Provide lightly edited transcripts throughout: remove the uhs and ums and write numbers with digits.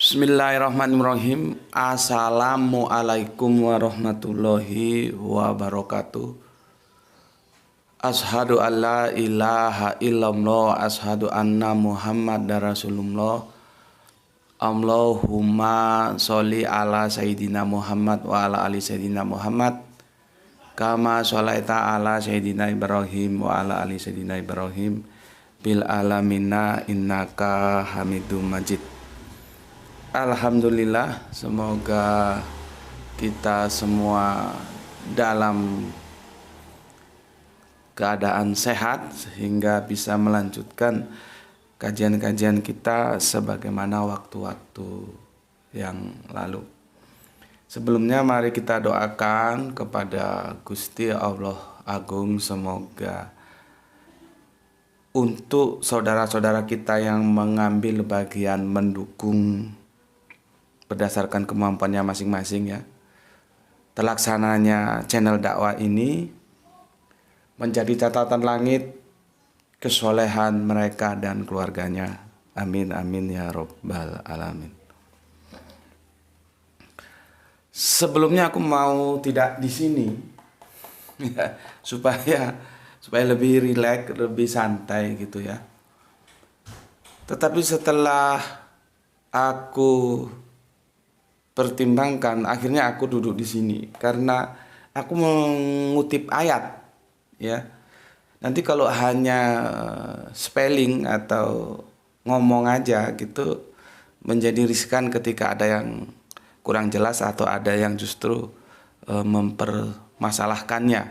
Bismillahirrahmanirrahim. Assalamualaikum warahmatullahi wabarakatuh. Ashadu an la ilaha illallah, ashadu anna Muhammadar Rasulullah. Allahumma sholli ala Sayyidina Muhammad wa ala ali Sayyidina Muhammad, kama sholaita ala Sayyidina Ibrahim wa ala ali Sayyidina Ibrahim bil alamina innaka hamidum majid. Alhamdulillah, semoga kita semua dalam keadaan sehat sehingga bisa melanjutkan kajian-kajian kita sebagaimana waktu-waktu yang lalu. Sebelumnya mari kita doakan kepada Gusti Allah Agung, semoga untuk saudara-saudara kita yang mengambil bagian mendukung berdasarkan kemampuannya masing-masing, ya, terlaksananya channel dakwah ini menjadi catatan langit kesolehan mereka dan keluarganya. Amin amin ya robbal alamin. Sebelumnya aku mau tidak di sini ya, supaya lebih rileks, lebih santai gitu ya. Tetapi setelah aku pertimbangkan, akhirnya aku duduk di sini karena aku mengutip ayat, ya. Nanti kalau hanya spelling atau ngomong aja gitu menjadi riskan ketika ada yang kurang jelas atau ada yang justru mempermasalahkannya.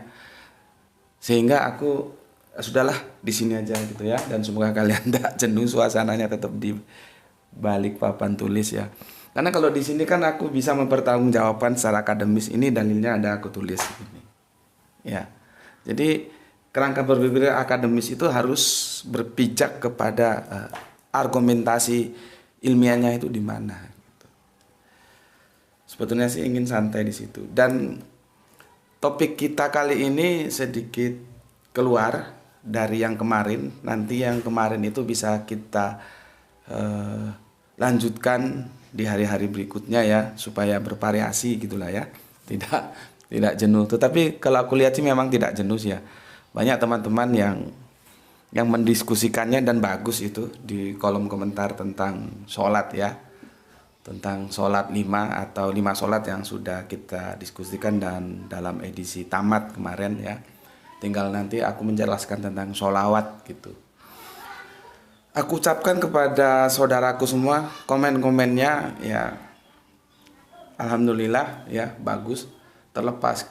Sehingga aku sudahlah di sini aja gitu ya, dan semoga kalian tidak jenuh, suasananya tetap di balik papan tulis ya. Karena kalau di sini kan aku bisa mempertanggungjawabkan secara akademis, ini dalilnya ada aku tulis ini. Ya. Jadi kerangka berpikir akademis itu harus berpijak kepada argumentasi ilmiahnya itu di mana gitu. Sebetulnya sih ingin santai di situ. Dan topik kita kali ini sedikit keluar dari yang kemarin. Nanti yang kemarin itu bisa kita lanjutkan di hari-hari berikutnya ya, supaya bervariasi gitulah ya, tidak jenuh. Tetapi kalau aku lihat sih memang tidak jenuh ya. Banyak teman-teman yang mendiskusikannya dan bagus itu di kolom komentar tentang sholat ya, tentang sholat 5 atau 5 sholat yang sudah kita diskusikan dan dalam edisi tamat kemarin ya. Tinggal nanti aku menjelaskan tentang sholawat gitu. Aku ucapkan kepada saudaraku semua, komen-komennya ya alhamdulillah ya, bagus. Terlepas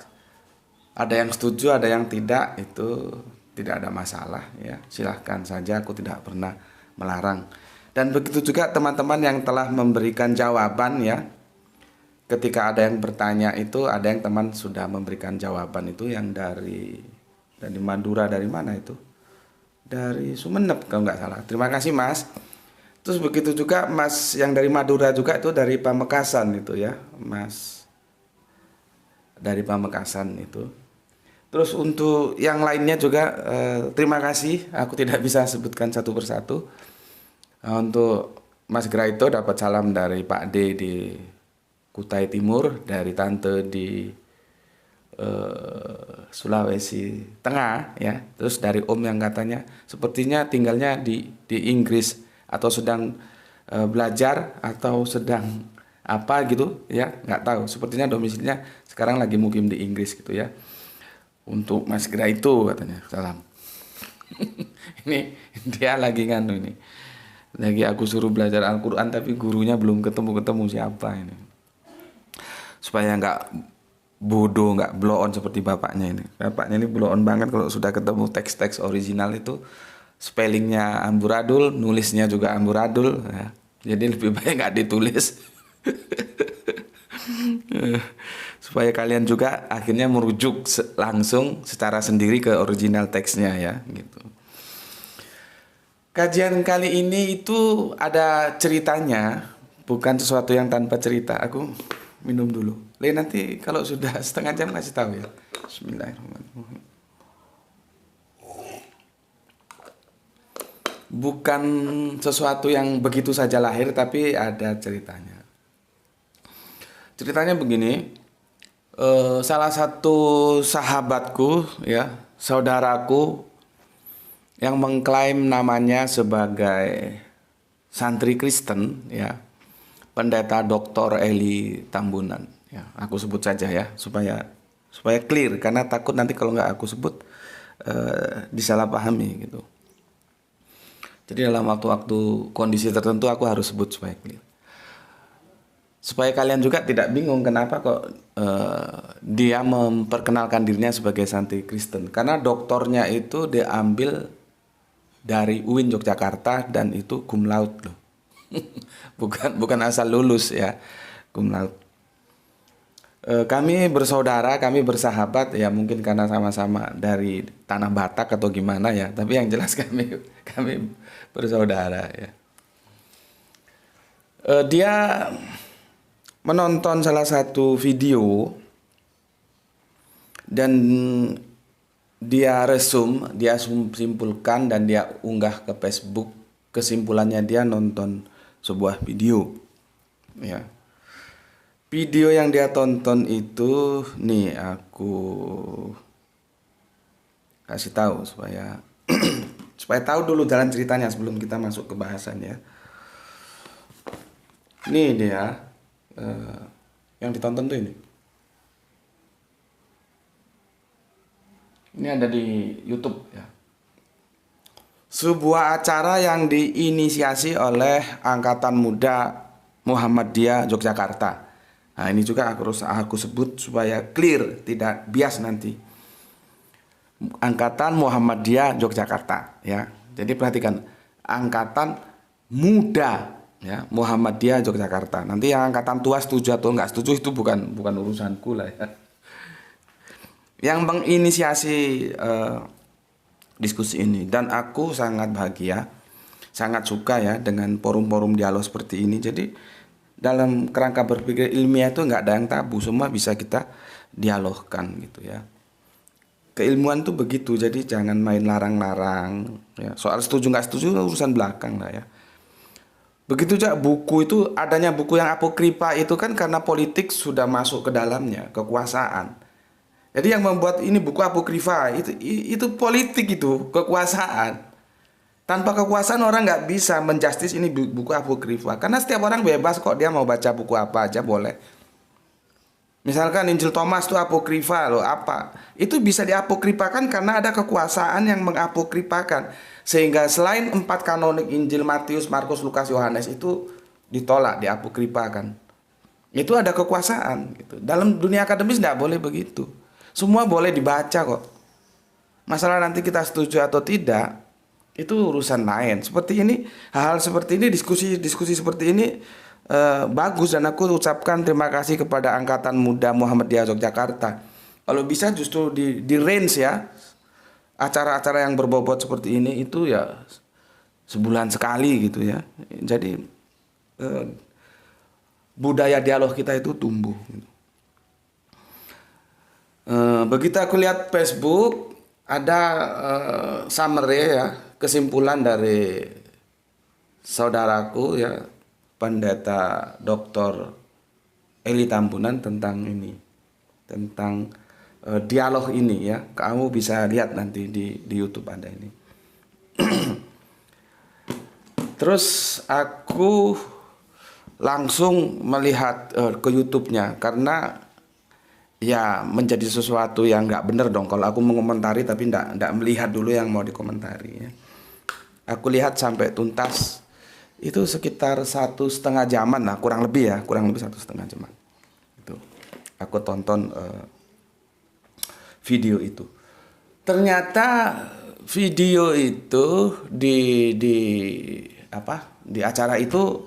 ada yang setuju, ada yang tidak, itu tidak ada masalah ya. Silahkan saja, aku tidak pernah melarang. Dan begitu juga teman-teman yang telah memberikan jawaban ya. Ketika ada yang bertanya itu, ada yang teman sudah memberikan jawaban itu yang dari Madura, dari mana itu? Dari Sumeneb kalau nggak salah. Terima kasih Mas. Terus begitu juga Mas yang dari Madura juga, itu dari Pamekasan itu ya, Mas dari Pamekasan itu. Terus untuk yang lainnya juga terima kasih. Aku tidak bisa sebutkan satu persatu. Untuk Mas Graito dapat salam dari Pak D di Kutai Timur, dari Tante di Sulawesi Tengah ya. Terus dari Om yang katanya sepertinya tinggalnya di Inggris atau sedang belajar atau sedang apa gitu ya, nggak tahu. Sepertinya domisilinya sekarang lagi mukim di Inggris gitu ya. Untuk Mas Gra itu katanya salam. Ini dia lagi nganu ini. Lagi aku suruh belajar Al-Qur'an tapi gurunya belum ketemu siapa ini. Supaya nggak bodoh, nggak blow on seperti bapaknya ini. Bapaknya ini blow on banget kalau sudah ketemu teks-teks original itu spellingnya amburadul, nulisnya juga amburadul ya. Jadi lebih baik nggak ditulis. Supaya kalian juga akhirnya merujuk langsung secara sendiri ke original teksnya ya gitu. Kajian kali ini itu ada ceritanya, bukan sesuatu yang tanpa cerita. Aku minum dulu. Nanti kalau sudah setengah jam kasih tahu ya. Bismillahirrahmanirrahim. bukan sesuatu yang begitu saja lahir, tapi ada ceritanya. Ceritanya begini, salah satu sahabatku ya, saudaraku yang mengklaim namanya sebagai santri Kristen ya, Pendeta Dr. Eli Tambunan ya, aku sebut saja ya supaya clear, karena takut nanti kalau nggak aku sebut disalahpahami gitu. Jadi dalam waktu-waktu kondisi tertentu aku harus sebut supaya clear. Supaya kalian juga tidak bingung kenapa kok dia memperkenalkan dirinya sebagai santri Kristen. Karena doktornya itu diambil dari UIN Yogyakarta dan itu cum laude loh. bukan asal lulus ya, cum laude. Kami bersaudara, kami bersahabat ya, mungkin karena sama-sama dari tanah Batak atau gimana ya. Tapi yang jelas kami bersaudara ya. Dia menonton salah satu video dan dia simpulkan dan dia unggah ke Facebook. Kesimpulannya dia nonton sebuah video ya. Video yang dia tonton itu nih, aku kasih tahu supaya supaya tahu dulu jalan ceritanya sebelum kita masuk ke bahasan ya. Ini dia yang ditonton tuh ini. Ini ada di YouTube ya. Sebuah acara yang diinisiasi oleh Angkatan Muda Muhammadiyah Yogyakarta. Nah, ini juga aku sebut supaya clear, tidak bias nanti. Angkatan Muhammadiyah Yogyakarta ya. Jadi perhatikan, Angkatan Muda ya, Muhammadiyah Yogyakarta. Nanti yang angkatan tua setuju atau enggak setuju itu bukan urusanku lah ya. Yang menginisiasi diskusi ini, dan aku sangat bahagia, sangat suka ya dengan forum-forum dialog seperti ini. Jadi dalam kerangka berpikir ilmiah itu nggak ada yang tabu, semua bisa kita dialogkan gitu ya. Keilmuan tuh begitu, jadi jangan main larang-larang ya. Soal setuju nggak setuju urusan belakang lah ya. Begitu juga buku itu, adanya buku yang apokrifa itu kan karena politik sudah masuk ke dalamnya, kekuasaan. Jadi yang membuat ini buku apokrifa itu politik, itu kekuasaan. Tanpa kekuasaan orang nggak bisa menjustis ini buku apokrifa. Karena setiap orang bebas kok, dia mau baca buku apa aja boleh. Misalkan Injil Thomas itu apokrifa loh, apa? Itu bisa diapokrifakan karena ada kekuasaan yang mengapokrifakan. Sehingga selain 4 kanonik Injil Matius, Markus, Lukas, Yohanes itu ditolak, diapokrifakan. Itu ada kekuasaan gitu. Dalam dunia akademis nggak boleh begitu. Semua boleh dibaca kok. Masalah nanti kita setuju atau tidak, itu urusan lain. Seperti ini, hal-hal seperti ini, diskusi seperti ini bagus, dan aku ucapkan terima kasih kepada Angkatan Muda Muhammadiyah Yogyakarta. Kalau bisa justru di range ya, acara-acara yang berbobot seperti ini itu ya sebulan sekali gitu ya. Jadi budaya dialog kita itu tumbuh gitu. Begitu aku lihat Facebook ada summary ya, kesimpulan dari saudaraku ya, Pendeta Dr. Eli Tambunan tentang ini, tentang dialog ini ya. Kamu bisa lihat nanti di YouTube ada ini. Terus aku langsung melihat ke YouTube-nya, karena ya menjadi sesuatu yang nggak bener dong kalau aku mengomentari tapi nggak melihat dulu yang mau dikomentari ya. Aku lihat sampai tuntas itu sekitar 1,5 jaman lah, kurang lebih 1,5 jaman. Itu aku tonton video itu. Ternyata video itu di acara itu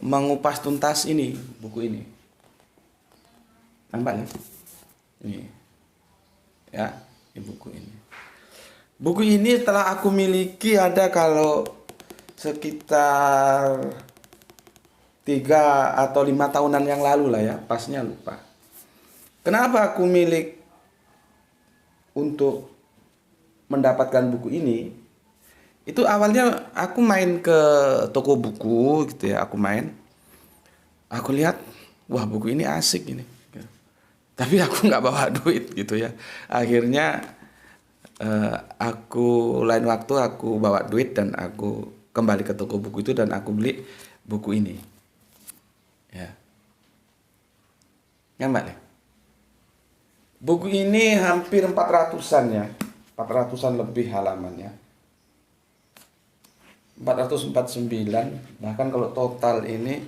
mengupas tuntas ini, buku ini. Nampak ya? Ini. Ya, ini buku ini. Buku ini telah aku miliki ada kalau sekitar 3 atau 5 tahunan yang lalu lah ya, pasnya lupa. Kenapa aku milik untuk mendapatkan buku ini? Itu awalnya aku main ke toko buku gitu ya, aku lihat, wah buku ini asik ini. Tapi aku nggak bawa duit gitu ya. Akhirnya aku lain waktu aku bawa duit dan aku kembali ke toko buku itu dan aku beli buku ini. Ya, nyaman ya. Buku ini hampir 400-an ya. 400-an lebih halamannya. 449, bahkan kalau total ini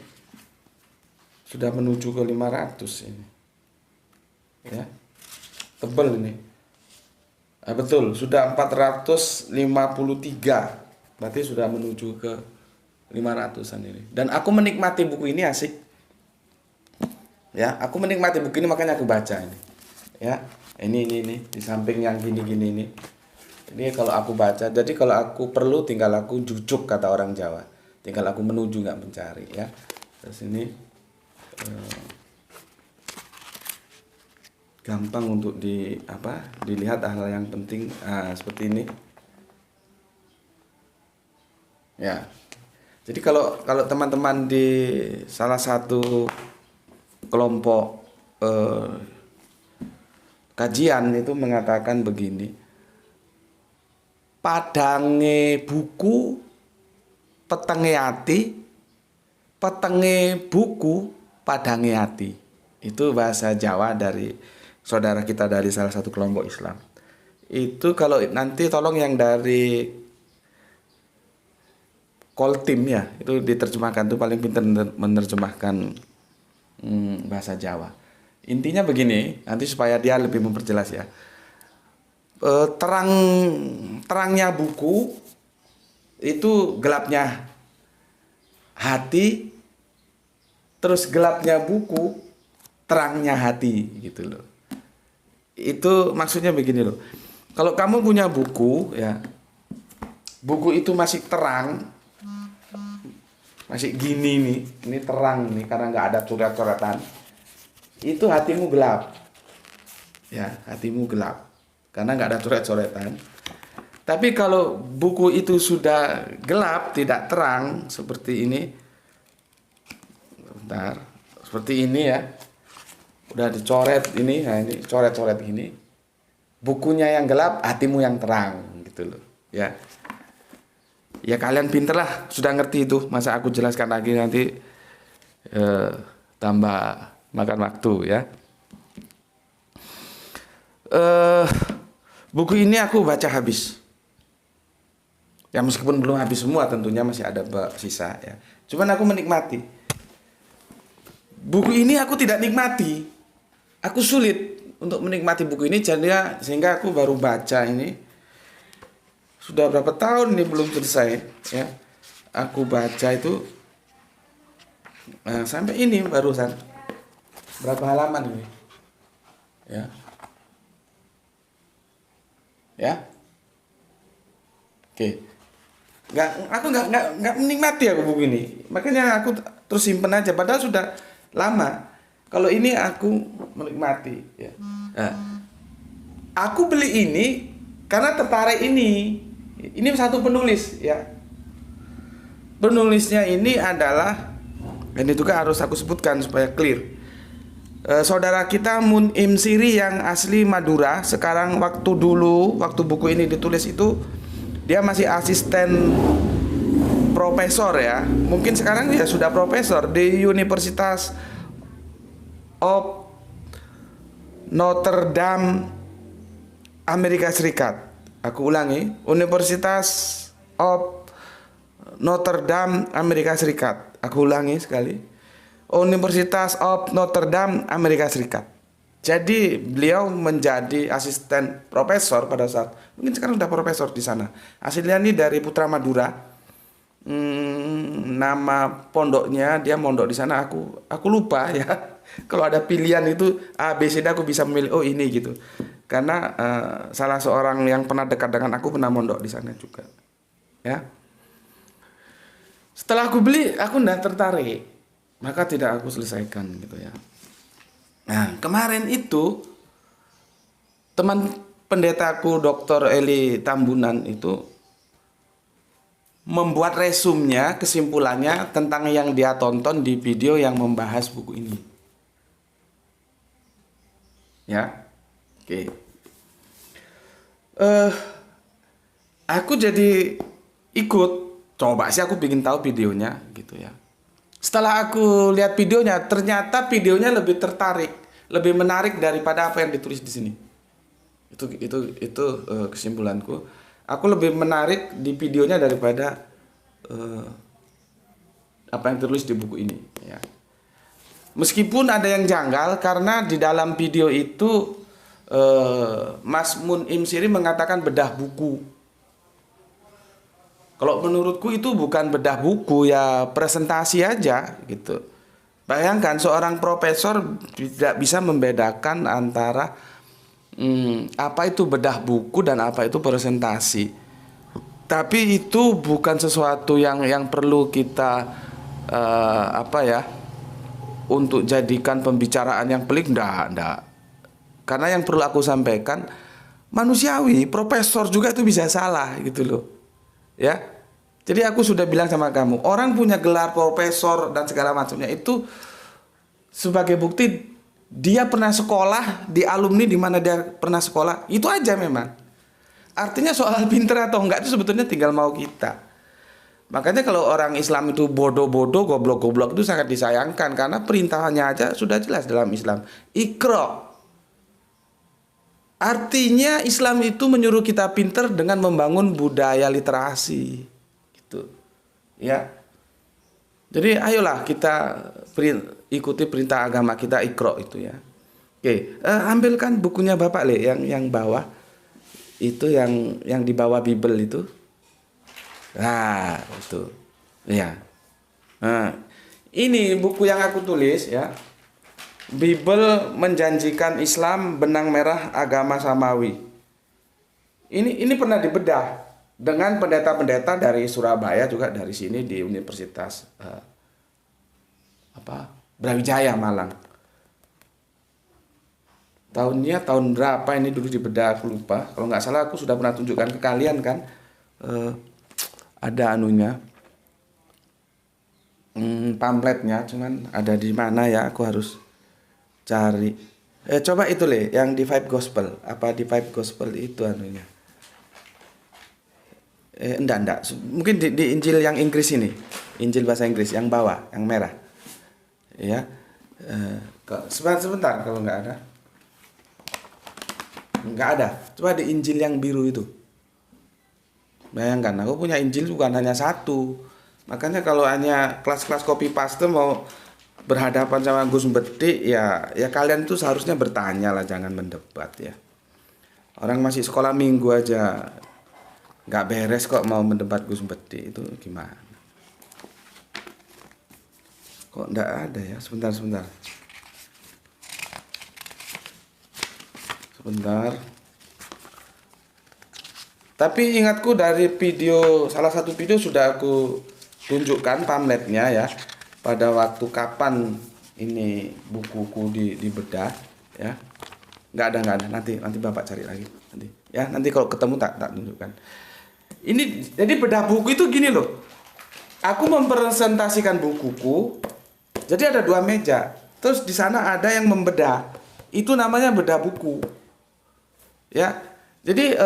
sudah menuju ke 500 ini. Ya. Tebal ini. Betul, sudah 453. Berarti sudah menuju ke 500-an ini. Dan aku menikmati buku ini asik. Ya, aku menikmati buku ini makanya aku baca ini. Ya, ini di samping yang gini-gini ini. Ini kalau aku baca, jadi kalau aku perlu tinggal aku jujuk kata orang Jawa. Tinggal aku menuju nggak mencari ya. Terus ini gampang untuk dilihat hal yang penting seperti ini. Ya. Jadi kalau teman-teman di salah satu kelompok kajian itu mengatakan begini, padange buku, petenge ati, petenge buku, padange ati. Itu bahasa Jawa dari saudara kita dari salah satu kelompok Islam. Itu kalau nanti tolong yang dari Koltim ya, itu diterjemahkan, tuh paling pintar menerjemahkan bahasa Jawa. Intinya begini, nanti supaya dia lebih memperjelas ya. Terangnya buku itu gelapnya hati, terus gelapnya buku terangnya hati gitu loh. Itu maksudnya begini loh. Kalau kamu punya buku ya, buku itu masih terang, masih gini nih, ini terang nih karena nggak ada coret-coretan, itu hatimu gelap. Ya, hatimu gelap karena nggak ada coret-coretan. Tapi kalau buku itu sudah gelap, tidak terang seperti ini, bentar, seperti ini ya, udah dicoret ini, nah ini coret-coret gini, bukunya yang gelap, hatimu yang terang, gitu loh, ya. Ya kalian pinter lah, sudah ngerti itu, masa aku jelaskan lagi nanti tambah makan waktu ya. Buku ini aku baca habis. Ya meskipun belum habis semua, tentunya masih ada sisa ya. Cuman aku menikmati. Buku ini aku tidak nikmati. Aku sulit untuk menikmati buku ini, jadi sehingga aku baru baca ini. Sudah berapa tahun ini belum selesai ya. Aku baca itu sampai ini barusan. Berapa halaman ini? Ya. Ya. Oke. Aku nggak menikmati aku buku ini. Makanya aku terus simpen aja padahal sudah lama. Kalau ini aku menikmati ya. Nah, aku beli ini karena tertarik ini. Ini satu penulis ya. Penulisnya ini adalah, ini juga harus aku sebutkan supaya clear. Saudara kita Mun'im Siri yang asli Madura. Sekarang waktu buku ini ditulis itu dia masih asisten profesor ya. Mungkin sekarang ya sudah profesor di Universitas of Notre Dame, Amerika Serikat. Aku ulangi, Universitas of Notre Dame, Amerika Serikat. Aku ulangi sekali, Universitas of Notre Dame, Amerika Serikat. Jadi beliau menjadi asisten profesor pada saat, mungkin sekarang sudah profesor di sana. Aslinya ini dari Putra Madura. Nama pondoknya, dia mondok di sana. Aku lupa ya. Kalau ada pilihan itu A, B, C, D, aku bisa memilih oh ini gitu. Karena salah seorang yang pernah dekat dengan aku pernah mondok di sana juga. Ya. Setelah aku beli, aku tidak tertarik. Maka tidak aku selesaikan gitu ya. Nah, kemarin itu teman pendetaku Dr. Eli Tambunan itu membuat resumnya, kesimpulannya tentang yang dia tonton di video yang membahas buku ini. Ya, oke. Aku jadi ikut, coba sih aku bikin tahu videonya gitu ya. Setelah aku lihat videonya, ternyata videonya lebih tertarik, lebih menarik daripada apa yang ditulis di sini. Itu kesimpulanku. Aku lebih menarik di videonya daripada apa yang tertulis di buku ini. Ya. Meskipun ada yang janggal karena di dalam video itu Mas Mun'im Siri mengatakan bedah buku. Kalau menurutku itu bukan bedah buku, ya presentasi aja gitu. Bayangkan seorang profesor tidak bisa membedakan antara apa itu bedah buku dan apa itu presentasi. Tapi itu bukan sesuatu yang perlu kita untuk jadikan pembicaraan yang pelik, enggak. Karena yang perlu aku sampaikan manusiawi, profesor juga itu bisa salah gitu loh. Ya. Jadi aku sudah bilang sama kamu, orang punya gelar profesor dan segala macamnya itu sebagai bukti dia pernah sekolah di alumni di mana dia pernah sekolah. Itu aja memang. Artinya soal pinter atau enggak itu sebetulnya tinggal mau kita. Makanya kalau orang Islam itu bodoh-bodoh, goblok-goblok itu sangat disayangkan karena perintahnya aja sudah jelas dalam Islam. Iqra. Artinya Islam itu menyuruh kita pinter dengan membangun budaya literasi. Gitu. Ya. Jadi ayolah kita ikuti perintah agama kita, Iqra itu ya. Oke, ambilkan bukunya Bapak Le yang bawah. Itu yang di bawah Bible itu. Nah, itu. Ya. Nah, ini buku yang aku tulis ya. Bible menjanjikan Islam benang merah agama samawi. Ini pernah dibedah dengan pendeta-pendeta dari Surabaya juga dari sini di Universitas Brawijaya Malang. Tahunnya tahun berapa ini dulu dibedah aku lupa. Kalau nggak salah aku sudah pernah tunjukkan ke kalian kan. Ada anunya. Pamfletnya cuman ada di mana ya aku harus cari. Coba itu Le yang di Five Gospel. Apa di Five Gospel itu anunya? Enggak. Mungkin di Injil yang Inggris ini. Injil bahasa Inggris yang bawah, yang merah. Ya. Sebentar kalau nggak ada. Nggak ada. Coba di Injil yang biru itu. Bayangkan, aku punya Injil bukan hanya satu. Makanya kalau hanya kelas-kelas copy paste mau berhadapan sama Gus Bedik, ya kalian tuh seharusnya bertanya lah, jangan mendebat ya. Orang masih sekolah minggu aja nggak beres kok mau mendebat Gus Bedik, itu gimana? Kok nggak ada ya? Sebentar. Tapi ingatku dari salah satu video sudah aku tunjukkan pamfletnya ya. Pada waktu kapan ini bukuku dibedah ya. Nggak ada. Nanti Bapak cari lagi nanti. Ya, nanti kalau ketemu tak tunjukkan. Ini jadi bedah buku itu gini loh. Aku mempresentasikan bukuku. Jadi ada 2 meja. Terus di sana ada yang membedah. Itu namanya bedah buku. Ya. Jadi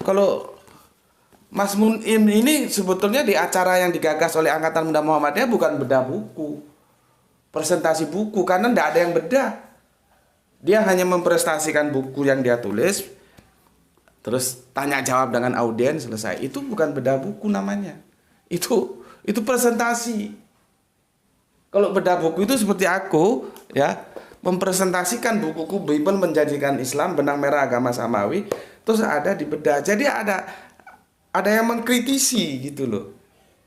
kalau Mas Mun'im ini sebetulnya di acara yang digagas oleh Angkatan Muda Muhammadiyah bukan bedah buku, presentasi buku, karena tidak ada yang bedah. Dia hanya mempresentasikan buku yang dia tulis, terus tanya jawab dengan audiens, selesai. Itu bukan bedah buku namanya. Itu presentasi. Kalau bedah buku itu seperti aku, ya, mempresentasikan bukuku Bible menjanjikan Islam benang merah agama samawi, terus ada di bedah. Jadi ada yang mengkritisi gitu loh.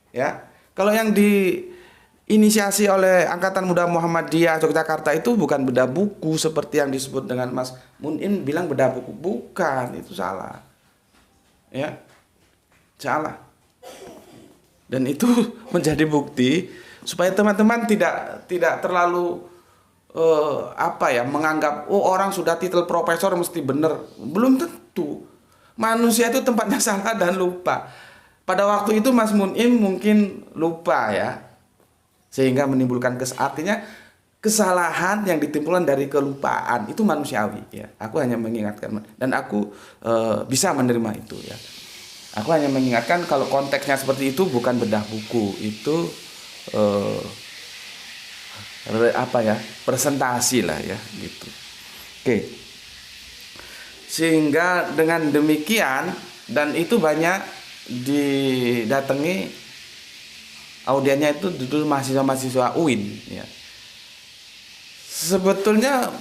Ya. Kalau yang diinisiasi oleh Angkatan Muda Muhammadiyah Yogyakarta itu bukan bedah buku seperti yang disebut dengan Mas Mun'im bilang bedah buku, bukan, itu salah. Ya. Salah. Dan itu menjadi bukti supaya teman-teman tidak terlalu menganggap orang sudah titel profesor mesti benar. Belum tentu. Manusia itu tempatnya salah dan lupa. Pada waktu itu Mas Mun'im mungkin lupa ya, sehingga menimbulkan artinya kesalahan yang ditimbulkan dari kelupaan itu manusiawi ya. Aku hanya mengingatkan dan aku bisa menerima itu ya. Aku hanya mengingatkan kalau konteksnya seperti itu bukan bedah buku, itu apa ya, presentasi lah ya gitu. Oke. Sehingga dengan demikian, dan itu banyak didatangi audiennya itu dulu mahasiswa-mahasiswa UIN ya. Sebetulnya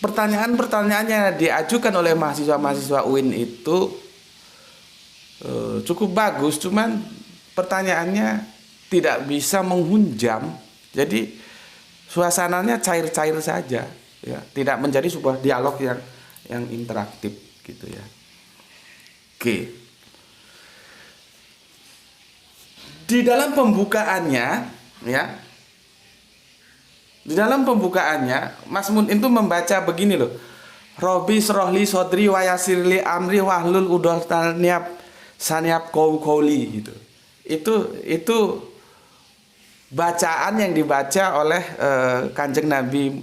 pertanyaan-pertanyaan yang diajukan oleh mahasiswa-mahasiswa UIN itu cukup bagus, cuman pertanyaannya tidak bisa menghunjam, jadi suasananya cair-cair saja ya, tidak menjadi sebuah dialog yang interaktif gitu ya. Oke. Di dalam pembukaannya ya, di dalam pembukaannya Mas Mun'im itu membaca begini loh. Robi srohli sodri wayasirli amri wahlul udhotaniap saniap kouli gitu. Itu bacaan yang dibaca oleh Kanjeng Nabi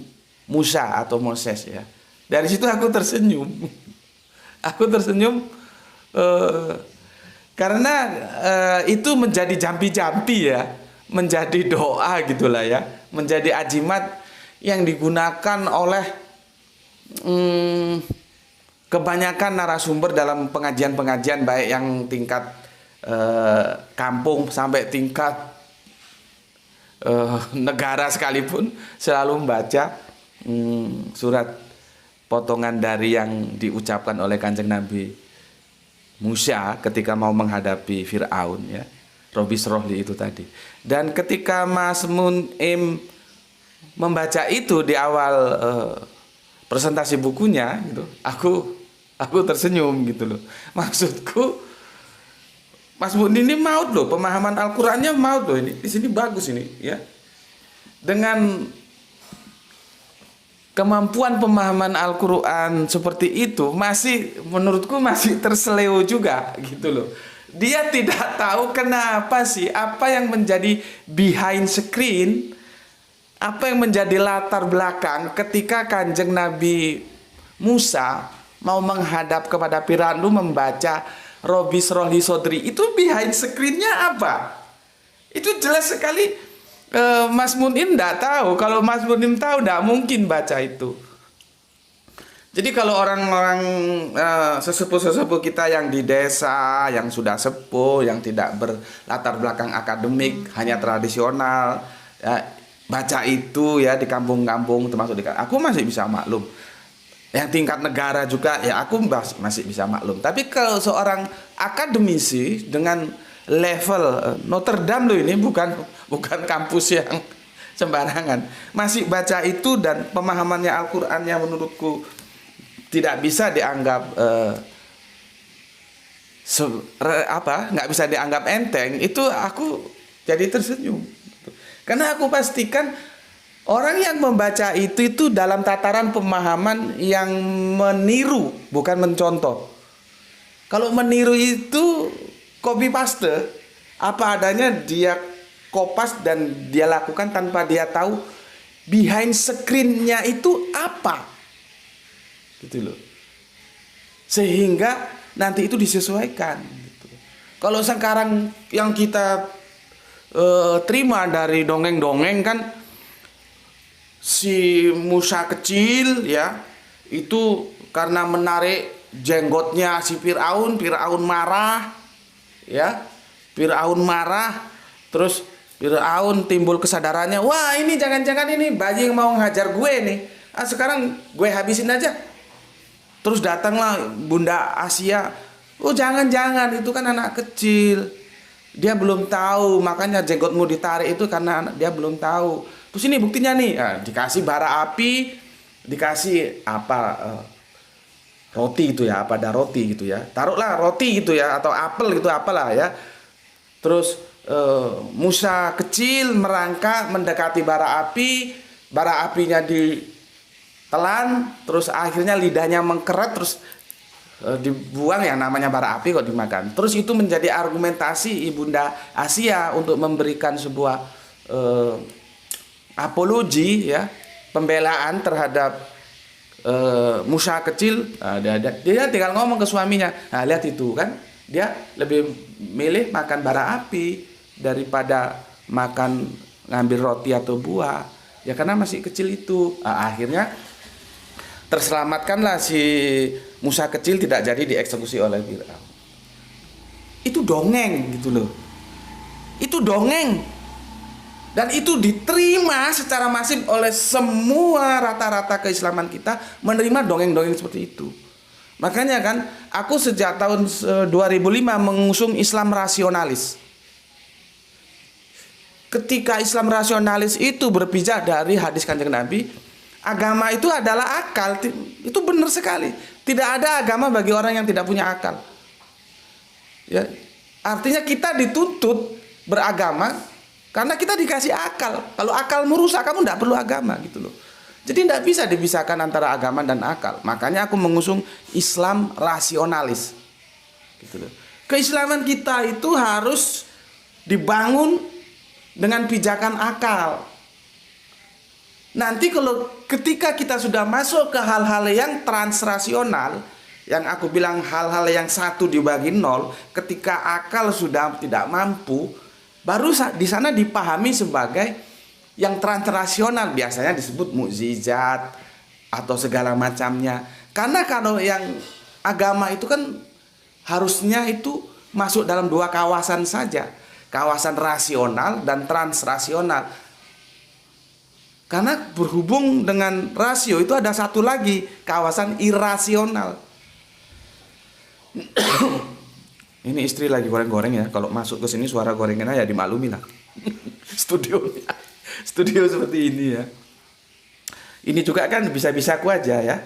Musa atau Moses ya. Dari situ aku tersenyum. Aku tersenyum karena itu menjadi jampi-jampi ya, menjadi doa gitulah ya, menjadi ajimat yang digunakan oleh kebanyakan narasumber dalam pengajian-pengajian, baik yang tingkat kampung sampai tingkat negara sekalipun, selalu membaca surat potongan dari yang diucapkan oleh Kanjeng Nabi Musa ketika mau menghadapi Fir'aun ya, Robi srohli itu tadi. Dan ketika Mas Mun'im membaca itu di awal presentasi bukunya gitu, aku tersenyum gitu loh. Maksudku, Mas Mun'im ini maut loh, pemahaman Al-Qur'annya maut loh, ini di sini bagus ini ya. Dengan kemampuan pemahaman Al-Quran seperti itu, masih menurutku masih terseleo juga gitu loh. Dia tidak tahu kenapa sih, apa yang menjadi behind screen, apa yang menjadi latar belakang ketika Kanjeng Nabi Musa mau menghadap kepada Firaun membaca Robi srohli sodri, itu behind screen-nya apa? Itu jelas sekali Mas Mun'im tidak tahu. Kalau Mas Mun'im tahu, tidak mungkin baca itu. Jadi kalau orang-orang sesepuh-sesepuh kita yang di desa, yang sudah sepuh, yang tidak berlatar belakang akademik, hanya tradisional, ya, baca itu ya di kampung-kampung, termasuk di, aku masih bisa maklum. Yang tingkat negara juga ya aku masih bisa maklum. Tapi kalau seorang akademisi dengan level Notre Dame loh, ini bukan kampus yang sembarangan, masih baca itu, dan pemahamannya Al-Qur'annya menurutku tidak bisa dianggap nggak bisa dianggap enteng. Itu aku jadi tersenyum karena aku pastikan orang yang membaca itu dalam tataran pemahaman yang meniru, bukan mencontoh. Kalau meniru itu copy paste, apa adanya dia kopas dan dia lakukan tanpa dia tahu behind screen-nya itu apa, gitu loh. Sehingga nanti itu disesuaikan. Gitu. Kalau sekarang yang kita terima dari dongeng-dongeng kan, si Musa kecil ya, itu karena menarik jenggotnya si Fir'aun marah ya, Fir'aun marah, terus Fir'aun timbul kesadarannya, wah ini jangan-jangan ini bayi yang mau ngajar gue nih, sekarang gue habisin aja. Terus datanglah Bunda Asia, oh jangan-jangan itu kan anak kecil, dia belum tahu, makanya jenggotmu ditarik itu karena dia belum tahu. Terus ini buktinya nih, dikasih bara api, dikasih apa, roti gitu ya, apa ada roti gitu ya, taruhlah roti gitu ya, atau apel gitu apalah ya. Terus Musa kecil merangkak mendekati bara apinya ditelan, terus akhirnya lidahnya mengkeret, terus dibuang yang namanya bara api kok dimakan. Terus itu menjadi argumentasi Ibunda Asia untuk memberikan sebuah apologi ya, pembelaan terhadap Musa kecil. Dia tinggal ngomong ke suaminya, nah lihat itu kan, dia lebih milih makan bara api daripada makan ngambil roti atau buah ya, karena masih kecil itu. Nah, akhirnya terselamatkanlah si Musa kecil, tidak jadi dieksekusi oleh Firaun. Itu dongeng gitu loh. Itu dongeng. Dan itu diterima secara masif oleh semua rata-rata keislaman kita, menerima dongeng-dongeng seperti itu. Makanya kan aku sejak tahun 2005 mengusung Islam rasionalis. Ketika Islam rasionalis itu berpijak dari hadis Kanjeng Nabi, agama itu adalah akal. Itu benar sekali. Tidak ada agama bagi orang yang tidak punya akal. Ya, artinya kita dituntut beragama karena kita dikasih akal. Kalau akalmu rusak, kamu tidak perlu agama gitu loh. Jadi tidak bisa dipisahkan antara agama dan akal. Makanya aku mengusung Islam rasionalis. Gitu loh. Keislaman kita itu harus dibangun dengan pijakan akal. Nanti kalau ketika kita sudah masuk ke hal-hal yang transrasional, yang aku bilang hal-hal yang 1 dibagi 0, ketika akal sudah tidak mampu, baru di sana dipahami sebagai yang transrasional, biasanya disebut mukjizat atau segala macamnya. Karena kalau yang agama itu kan harusnya itu masuk dalam 2 kawasan saja, kawasan rasional dan transrasional. Karena berhubung dengan rasio itu ada satu lagi, kawasan irasional. Ini istri lagi goreng-goreng ya. Kalau masuk ke sini suara gorengannya ya dimaklumi lah. Studio seperti ini ya. Ini juga kan bisa-bisa aku aja ya.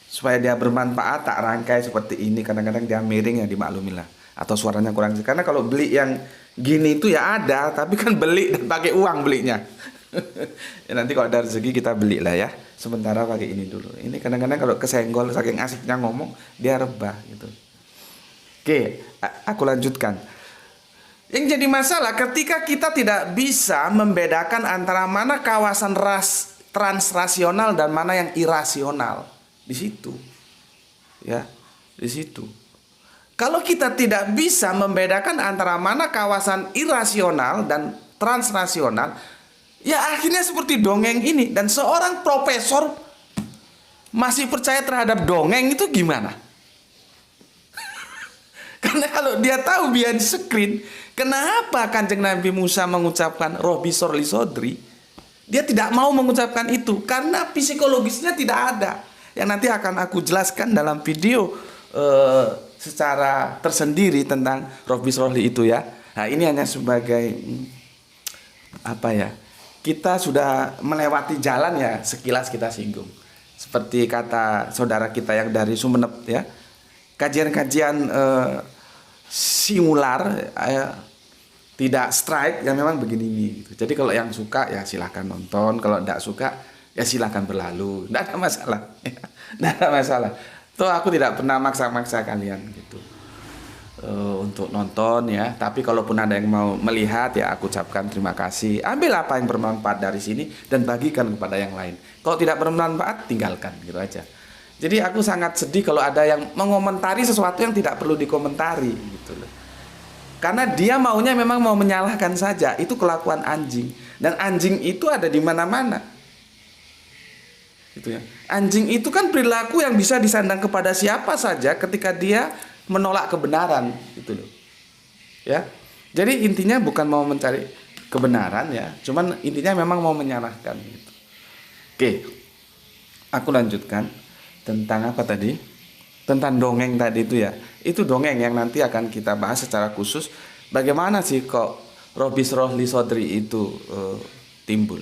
Supaya dia bermanfaat tak rangkai seperti ini. Kadang-kadang dia miring ya dimaklumi lah. Atau suaranya kurang. Karena kalau beli yang gini itu ya ada, tapi kan beli dan pakai uang belinya. Ya, nanti kalau ada rezeki kita beli lah ya. Sementara pakai ini dulu. Ini kadang-kadang kalau kesenggol saking asiknya ngomong, dia rebah gitu. Oke, aku lanjutkan. Yang jadi masalah ketika kita tidak bisa membedakan antara mana kawasan transrasional dan mana yang irasional. Di situ. Ya, di situ. Kalau kita tidak bisa membedakan antara mana kawasan irasional dan transnasional, ya akhirnya seperti dongeng ini. Dan seorang profesor masih percaya terhadap dongeng itu gimana? Karena kalau dia tahu behind screen, kenapa Kanjeng Nabi Musa mengucapkan Robi Sorli Sodri, dia tidak mau mengucapkan itu karena psikologisnya tidak ada. Yang nanti akan aku jelaskan dalam video secara tersendiri tentang Robi Sorli itu ya. Nah ini hanya sebagai apa ya? Kita sudah melewati jalan ya, sekilas kita singgung. Seperti kata saudara kita yang dari Sumeneb ya, kajian-kajian singular tidak strike ya memang begini gitu. Jadi kalau yang suka ya silahkan nonton, kalau tidak suka ya silahkan berlalu, tidak ada masalah. Tidak ada masalah. Tuh aku tidak pernah maksa-maksa kalian gitu untuk nonton ya. Tapi kalaupun ada yang mau melihat ya aku ucapkan terima kasih. Ambil apa yang bermanfaat dari sini dan bagikan kepada yang lain. Kalau tidak bermanfaat tinggalkan gitu aja. Jadi aku sangat sedih kalau ada yang mengomentari sesuatu yang tidak perlu dikomentari gitu loh. Karena dia maunya memang mau menyalahkan saja. Itu kelakuan anjing. Dan anjing itu ada di mana-mana. Gitu ya. Anjing itu kan perilaku yang bisa disandang kepada siapa saja ketika dia menolak kebenaran gitu loh. Ya. Jadi intinya bukan mau mencari kebenaran ya, cuman intinya memang mau menyalahkan gitu. Oke. Aku lanjutkan tentang apa tadi? Tentang dongeng tadi itu ya. Itu dongeng yang nanti akan kita bahas secara khusus. Bagaimana sih kok Robi Sorli Sodri itu timbul?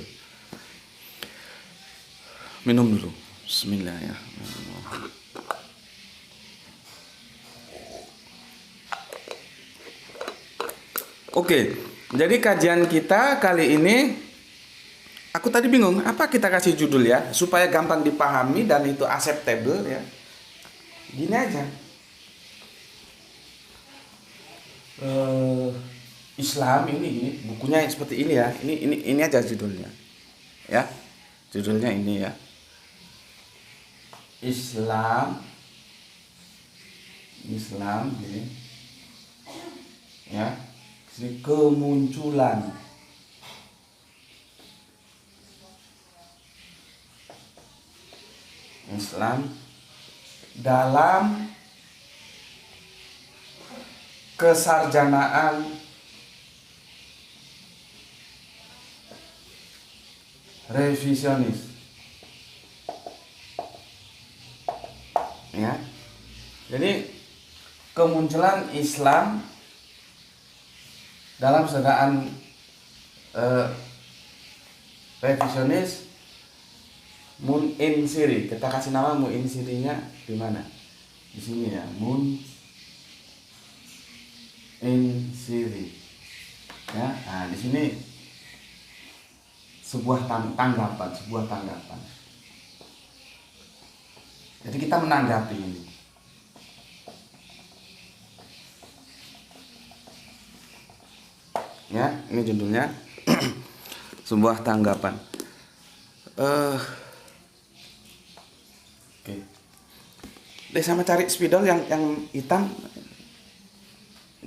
Minum dulu. Bismillahirrahmanirrahim. Oke, jadi kajian kita kali ini, aku tadi bingung apa kita kasih judul ya, supaya gampang dipahami dan itu acceptable ya. Gini aja. Islam ini bukunya seperti ini ya. Ini aja judulnya. Ya. Judulnya ini ya. Islam gini. Ya. Ini kemunculan Islam dalam kesarjanaan revisionis. Ya. Jadi kemunculan Islam dalam kesarjanaan revisionis Mu'insiri. Kita kasih nama Mu'insirinya di mana? Di sini ya, Mu'insiri. Ya, nah di sini sebuah tanggapan. Jadi kita menanggapi ini. Ya, ini judulnya sebuah tanggapan. Oke. Deh sama cari spidol yang hitam.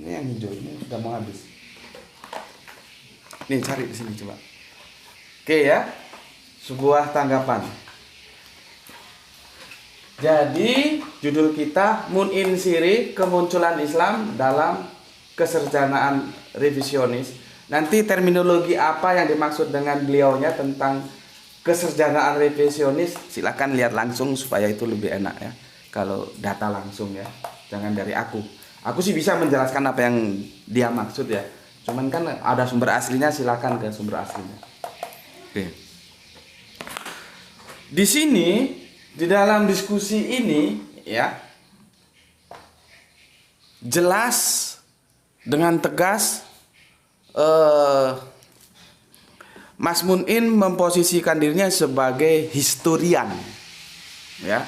Ini yang hijau ini sudah mau habis. Nih cari di sini coba. Oke ya. Sebuah tanggapan. Jadi judul kita Mu'insiri, kemunculan Islam dalam kesarjanaan revisionis. Nanti terminologi apa yang dimaksud dengan beliaunya tentang kesarjanaan revisionis, silakan lihat langsung supaya itu lebih enak ya. Kalau data langsung ya, jangan dari aku. Aku sih bisa menjelaskan apa yang dia maksud ya. Cuman kan ada sumber aslinya, silakan ke sumber aslinya. Oke. Di sini di dalam diskusi ini ya jelas dengan tegas Mas Mun'in memposisikan dirinya sebagai historian ya.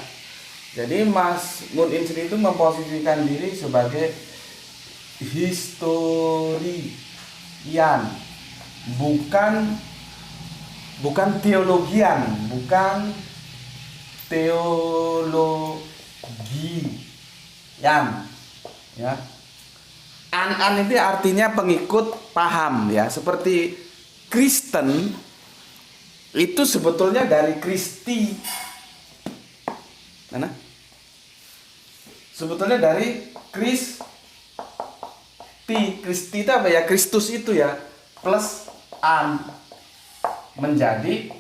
Jadi Mas Mun'in sendiri itu memposisikan diri sebagai historian, bukan teologian, bukan teologian ya. An itu artinya pengikut paham ya, seperti Kristen itu sebetulnya dari Kristi. Mana? Sebetulnya dari Kristi. Kristi itu apa ya? Kristus itu ya, plus an menjadi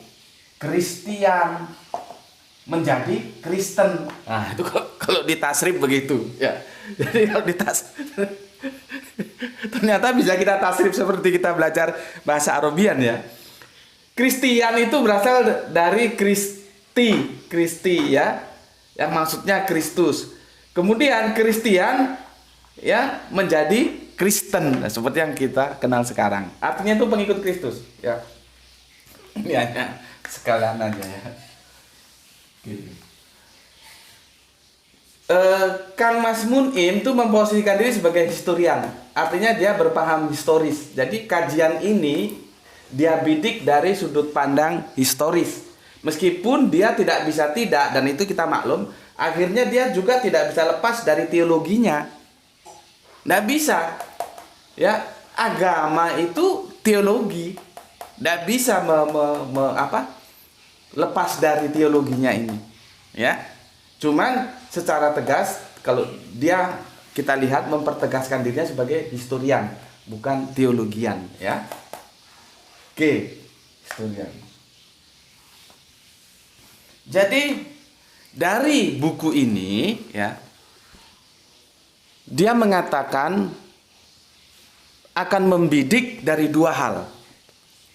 Kristian, menjadi Kristen. Nah, itu kalau ditasrif begitu ya. Jadi kalau ternyata bisa kita tasrif seperti kita belajar bahasa Arabian ya. Kristian itu berasal dari Kristi ya, yang maksudnya Kristus. Kemudian Kristian ya menjadi Kristen, nah, seperti yang kita kenal sekarang. Artinya itu pengikut Kristus ya. Ini hanya sekalian aja ya. Gitu. Kang Mas Mun'in itu memposisikan diri sebagai historian. Artinya dia berpaham historis. Jadi kajian ini dia bidik dari sudut pandang historis. Meskipun dia tidak bisa dan itu kita maklum, akhirnya dia juga tidak bisa lepas dari teologinya. Nggak bisa. Ya, agama itu teologi. Nggak bisa lepas dari teologinya ini. Ya. Cuman secara tegas kalau dia kita lihat mempertegaskan dirinya sebagai historian, bukan teologian ya. Oke, historian. Jadi dari buku ini ya, dia mengatakan akan membidik dari dua hal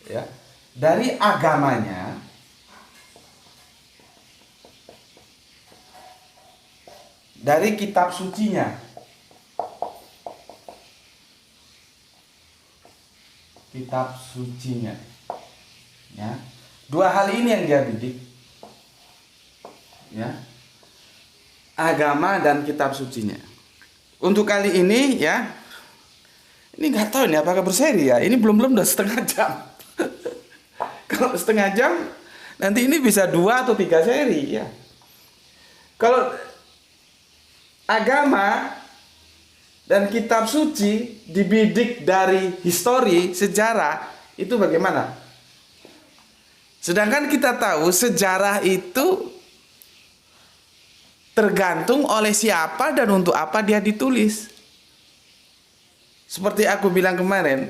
ya. Dari agamanya, dari kitab sucinya. Kitab sucinya. Ya. Dua hal ini yang dia bidik. Ya. agama dan kitab sucinya. Untuk kali ini ya, ini nggak tahu ini apakah berseri ya. Ini belum udah setengah jam. Kalau setengah jam, nanti ini bisa 2 atau 3 seri ya. Kalau agama dan kitab suci dibidik dari histori, sejarah, itu bagaimana? Sedangkan kita tahu sejarah itu tergantung oleh siapa dan untuk apa dia ditulis. Seperti aku bilang kemarin,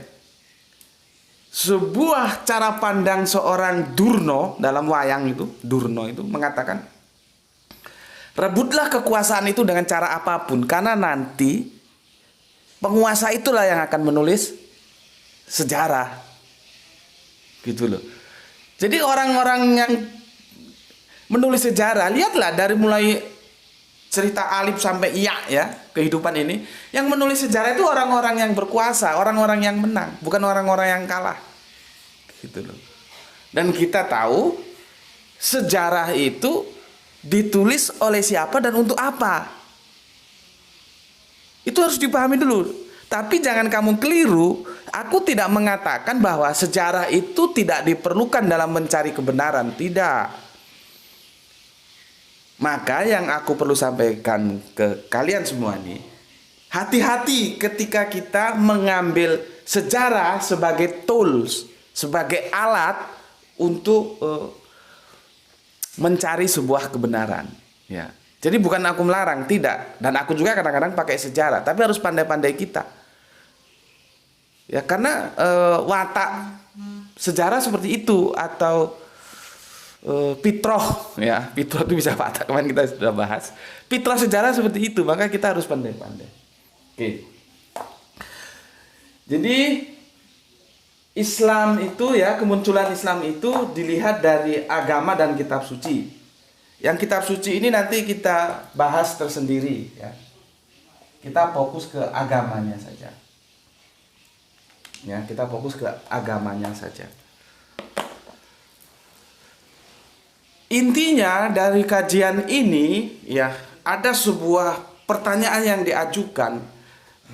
sebuah cara pandang seorang Durno dalam wayang itu, Durno itu mengatakan, rebutlah kekuasaan itu dengan cara apapun, karena nanti penguasa itulah yang akan menulis sejarah. Gitu loh. Jadi orang-orang yang menulis sejarah, lihatlah dari mulai cerita Alif sampai Iya ya, kehidupan ini, yang menulis sejarah itu orang-orang yang berkuasa, orang-orang yang menang, bukan orang-orang yang kalah. Gitu loh. Dan kita tahu sejarah itu ditulis oleh siapa dan untuk apa. Itu harus dipahami dulu. Tapi jangan kamu keliru, aku tidak mengatakan bahwa sejarah itu tidak diperlukan dalam mencari kebenaran, tidak. Maka yang aku perlu sampaikan ke kalian semua nih, hati-hati ketika kita mengambil sejarah sebagai tools, sebagai alat untuk mencari sebuah kebenaran. Ya. Jadi bukan aku melarang, tidak. Dan aku juga kadang-kadang pakai sejarah, tapi harus pandai-pandai kita. Ya, karena watak sejarah seperti itu, atau Fitrah ya, fitrah itu bisa watak, kemarin kita sudah bahas. Fitrah sejarah seperti itu, maka kita harus pandai-pandai. Oke. Jadi Islam itu ya, kemunculan Islam itu dilihat dari agama dan kitab suci. Yang kitab suci ini nanti kita bahas tersendiri ya. Kita fokus ke agamanya saja. Ya, kita fokus ke agamanya saja. Intinya dari kajian ini ya, ada sebuah pertanyaan yang diajukan.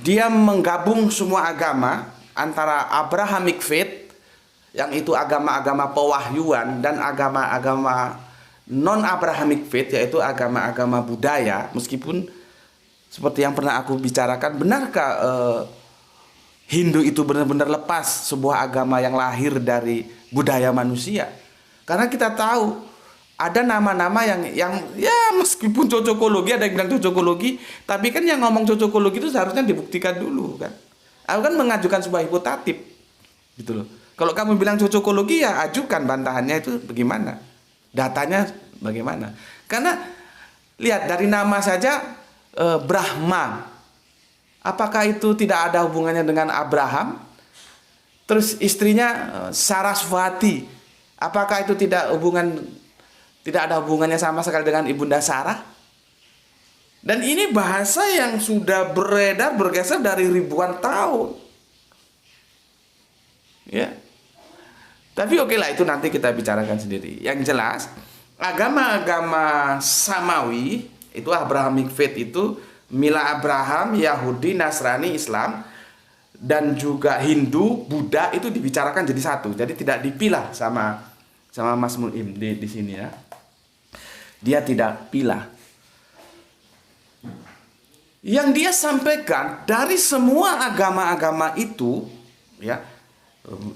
Dia menggabung semua agama antara Abrahamic faith, yang itu agama-agama pewahyuan, dan agama-agama non-Abrahamic faith, yaitu agama-agama budaya. Meskipun seperti yang pernah aku bicarakan, benarkah Hindu itu benar-benar lepas sebuah agama yang lahir dari budaya manusia? Karena kita tahu ada nama-nama yang ya, meskipun cocokologi, ada yang bilang cocokologi, tapi kan yang ngomong cocokologi itu seharusnya dibuktikan dulu kan. Aku kan mengajukan sebuah hipotatif gitu loh. Kalau kamu bilang cocokologi, ya ajukan bantahannya itu bagaimana, datanya bagaimana. Karena lihat dari nama saja, Brahma, apakah itu tidak ada hubungannya dengan Abraham? Terus istrinya Sarasvati, apakah itu tidak ada hubungannya sama sekali dengan Ibunda Sarah? Dan ini bahasa yang sudah beredar, bergeser dari ribuan tahun. Ya. Tapi oke lah, itu nanti kita bicarakan sendiri. Yang jelas, agama-agama Samawi, itu Abrahamic faith itu, Mila Abraham, Yahudi, Nasrani, Islam, dan juga Hindu, Buddha, itu dibicarakan jadi satu. Jadi tidak dipilah sama Mas Muim di sini ya. Dia tidak pilah. Yang dia sampaikan dari semua agama-agama itu ya,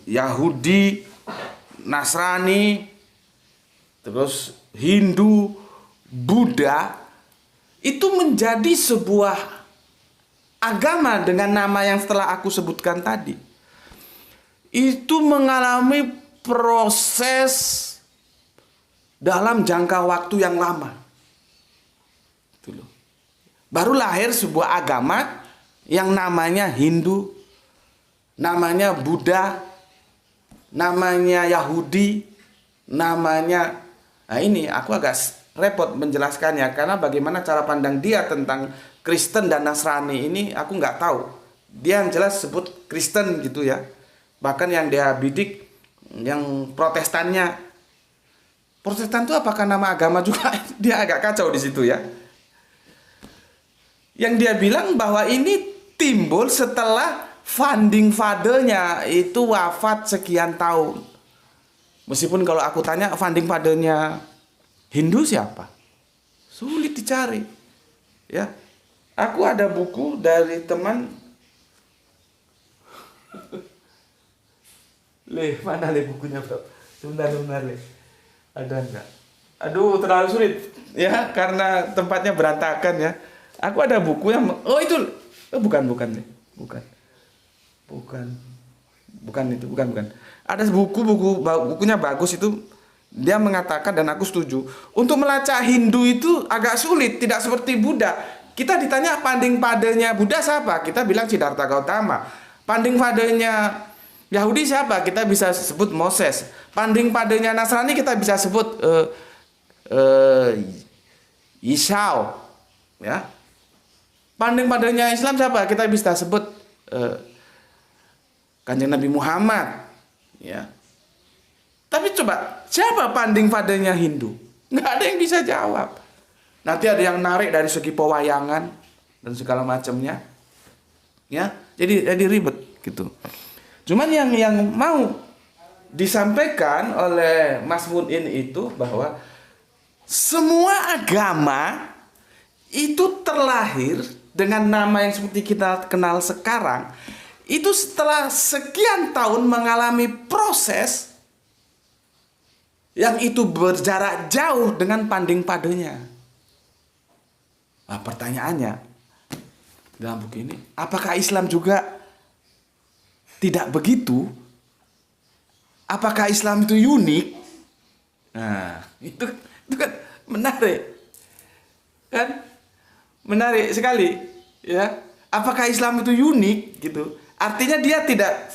Yahudi, Nasrani, terus Hindu, Buddha, itu menjadi sebuah agama dengan nama yang setelah aku sebutkan tadi. Itu mengalami proses dalam jangka waktu yang lama. Itu loh. Baru lahir sebuah agama yang namanya Hindu, namanya Buddha, namanya Yahudi, namanya... Nah ini aku agak repot menjelaskannya, karena bagaimana cara pandang dia tentang Kristen dan Nasrani ini aku nggak tahu. Dia yang jelas sebut Kristen gitu ya. Bahkan yang dia bidik, yang Protestannya, Protestan itu apakah nama agama juga? Dia agak kacau di situ ya. Yang dia bilang bahwa ini timbul setelah founding father-nya itu wafat sekian tahun. Meskipun kalau aku tanya founding father-nya Hindu siapa? Sulit dicari. Ya. Aku ada buku dari teman. Mana bukunya, Bro? Sebentar, ada enggak? Aduh, terlalu sulit ya karena tempatnya berantakan ya. Aku ada buku yang itu bukan itu. Ada bukunya bagus itu. Dia mengatakan dan aku setuju. Untuk melacak Hindu itu agak sulit, tidak seperti Buddha. Kita ditanya founding father-nya Buddha siapa? Kita bilang Siddhartha Gautama. Founding father-nya Yahudi siapa? Kita bisa sebut Moses. Founding father-nya Nasrani kita bisa sebut Yesau, ya. Founding father-nya Islam siapa? Kita bisa sebut Kanjeng Nabi Muhammad, ya. Tapi coba, siapa founding father-nya Hindu? Nggak ada yang bisa jawab. Nanti ada yang narik dari segi pewayangan dan segala macamnya, ya. Jadi ribet gitu. Cuman yang mau disampaikan oleh Mas Mudin itu bahwa semua agama itu terlahir dengan nama yang seperti kita kenal sekarang. Itu setelah sekian tahun mengalami proses yang itu berjarak jauh dengan founding father-nya. Nah, pertanyaannya dalam buku ini, apakah Islam juga tidak begitu? Apakah Islam itu unik? Nah, itu kan menarik. Kan? Menarik sekali, ya. Apakah Islam itu unik gitu? Artinya dia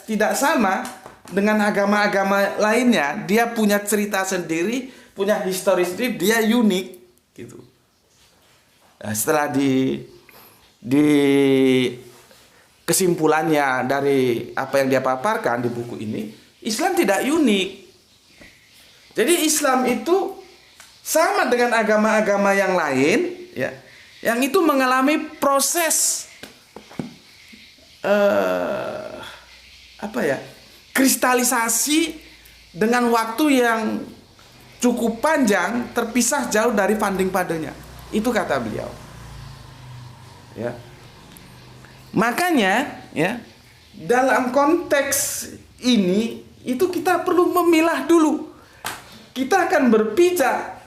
tidak sama dengan agama-agama lainnya. Dia punya cerita sendiri, punya histori sendiri, dia unik gitu. Nah, setelah di kesimpulannya dari apa yang dia paparkan di buku ini, Islam tidak unik. Jadi Islam itu sama dengan agama-agama yang lain, ya, yang itu mengalami proses kristalisasi dengan waktu yang cukup panjang, terpisah jauh dari founding father-nya. Itu kata beliau. Ya. Makanya, ya, dalam konteks ini itu kita perlu memilah dulu. Kita akan berpijak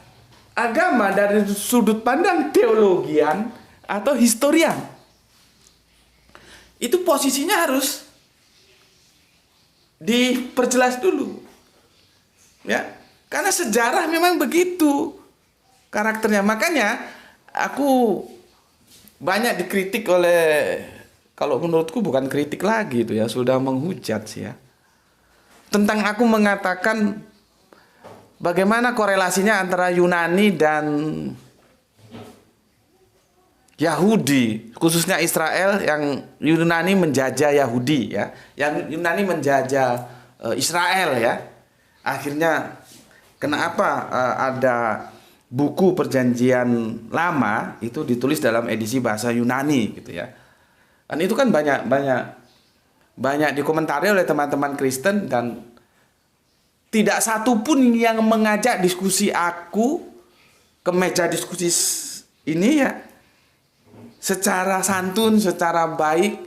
agama dari sudut pandang teologian atau historian. Itu posisinya harus diperjelas dulu. Ya, karena sejarah memang begitu karakternya. Makanya aku banyak dikritik oleh, kalau menurutku bukan kritik lagi itu ya, sudah menghujat sih ya. Tentang aku mengatakan bagaimana korelasinya antara Yunani dan Yahudi, khususnya Israel, yang Yunani menjajah Yahudi ya, yang Yunani menjajah Israel ya. Akhirnya kenapa ada buku Perjanjian Lama itu ditulis dalam edisi bahasa Yunani gitu ya. Dan itu kan banyak dikomentari oleh teman-teman Kristen, dan tidak satu pun yang mengajak diskusi aku ke meja diskusi ini ya secara santun, secara baik,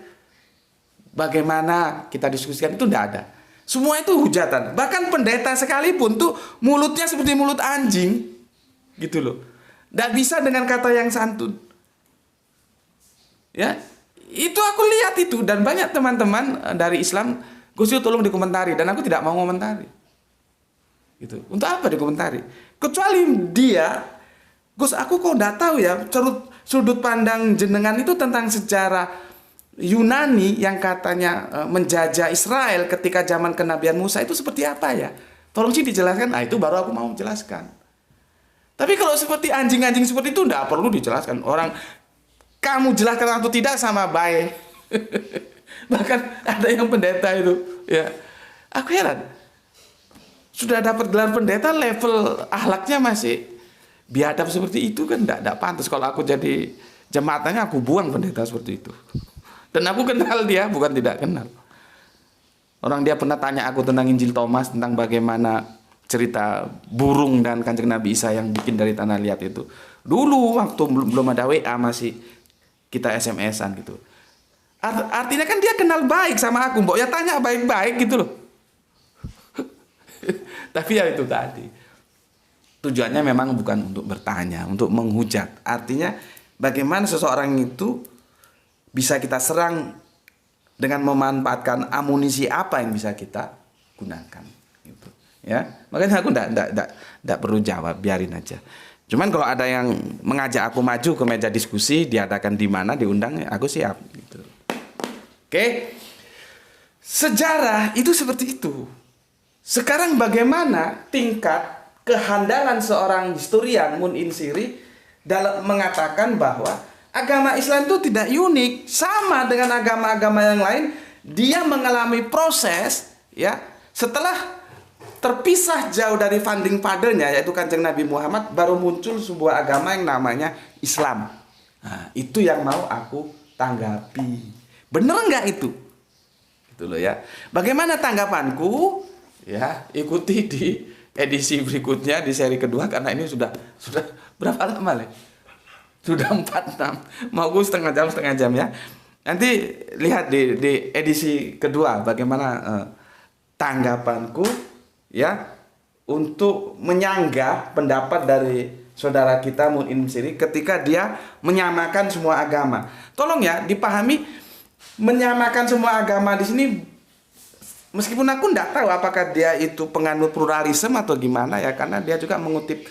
bagaimana kita diskusikan, itu tidak ada. Semua itu hujatan. Bahkan pendeta sekalipun tuh mulutnya seperti mulut anjing gitu loh. Tidak bisa dengan kata yang santun. Ya, itu aku lihat itu, dan banyak teman-teman dari Islam, Gus Yo tolong dikomentari, dan aku tidak mau komentari. Gitu. Untuk apa dikomentari? Kecuali dia, Gus, aku kok tidak tahu ya sudut pandang jenengan itu tentang sejarah Yunani yang katanya menjajah Israel ketika zaman kenabian Musa itu seperti apa ya? Tolong sih dijelaskan. Nah, itu baru aku mau jelaskan. Tapi kalau seperti anjing-anjing seperti itu tidak perlu dijelaskan. Orang kamu jelaskan atau tidak sama baik. Bahkan ada yang pendeta itu, ya. Aku heran. Sudah dapat gelar pendeta, level akhlaknya masih biadab seperti itu, kan tidak pantas kalau aku jadi jemaatnya aku buang pendeta seperti itu. Dan aku kenal dia, bukan tidak kenal. Orang dia pernah tanya aku tentang Injil Thomas, tentang bagaimana cerita burung dan Kanjeng Nabi Isa yang bikin dari tanah liat itu. Dulu waktu belum ada WA, masih kita SMS-an gitu. Artinya kan dia kenal baik sama aku, mbok ya tanya baik-baik gitu loh. Tapi ya itu tadi, tujuannya memang bukan untuk bertanya, untuk menghujat. Artinya bagaimana seseorang itu bisa kita serang dengan memanfaatkan amunisi apa yang bisa kita gunakan gitu. Ya, makanya aku enggak perlu jawab, biarin aja. Cuman kalau ada yang mengajak aku maju ke meja diskusi, diadakan di mana, diundang, aku siap gitu. Oke. Sejarah itu seperti itu. Sekarang bagaimana tingkat kehandalan seorang historian Mun Insiri dalam mengatakan bahwa agama Islam itu tidak unik, sama dengan agama-agama yang lain. Dia mengalami proses, ya, setelah terpisah jauh dari founding father-nya, yaitu Kanjeng Nabi Muhammad, baru muncul sebuah agama yang namanya Islam. Nah, itu yang mau aku tanggapi. Bener nggak itu? Gitu loh ya. Bagaimana tanggapanku? Ya, ikuti di edisi berikutnya, di seri kedua, karena ini sudah berapa lama, Le? Sudah 46. Mau gue setengah jam ya. Nanti lihat di edisi kedua bagaimana tanggapanku ya untuk menyanggah pendapat dari saudara kita Mun Insiri ketika dia menyamakan semua agama. Tolong ya dipahami, menyamakan semua agama di sini, meskipun aku tidak tahu apakah dia itu penganut pluralisme atau gimana ya, karena dia juga mengutip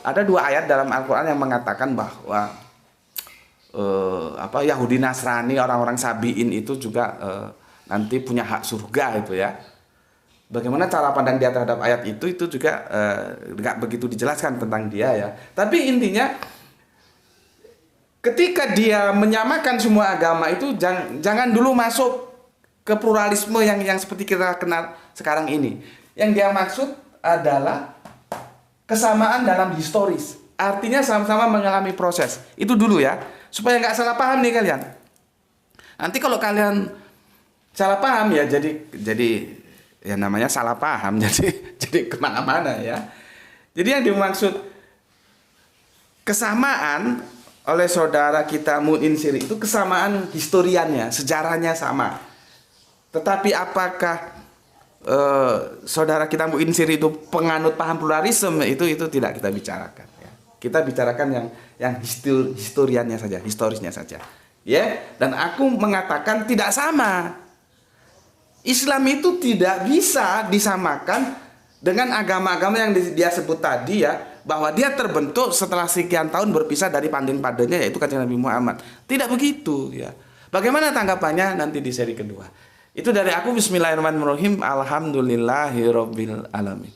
ada 2 ayat dalam Al-Quran yang mengatakan bahwa Yahudi Nasrani, orang-orang Sabiin itu juga nanti punya hak surga itu ya. Bagaimana cara pandang dia terhadap ayat itu juga nggak begitu dijelaskan tentang dia ya. Tapi intinya ketika dia menyamakan semua agama itu jangan dulu masuk ke pluralisme yang seperti kita kenal sekarang ini. Yang dia maksud adalah kesamaan dalam historis. Artinya sama-sama mengalami proses. Itu dulu ya, supaya nggak salah paham nih kalian. Nanti kalau kalian salah paham ya jadi ya namanya salah paham, jadi kemana-mana ya. Jadi yang dimaksud kesamaan oleh saudara kita Mun Insiri itu kesamaan historiannya, sejarahnya sama. Tetapi apakah saudara kita Mun Insiri itu penganut paham pluralisme, itu tidak kita bicarakan ya. Kita bicarakan yang historiannya saja, historisnya saja. Ya, dan aku mengatakan tidak sama. Islam itu tidak bisa disamakan dengan agama-agama yang dia sebut tadi ya, bahwa dia terbentuk setelah sekian tahun berpisah dari founding father-nya, yaitu Kanjeng Nabi Muhammad. Tidak begitu ya. Bagaimana tanggapannya nanti di seri kedua. Itu dari aku. Bismillahirrahmanirrahim. Alhamdulillahirabbil alamin.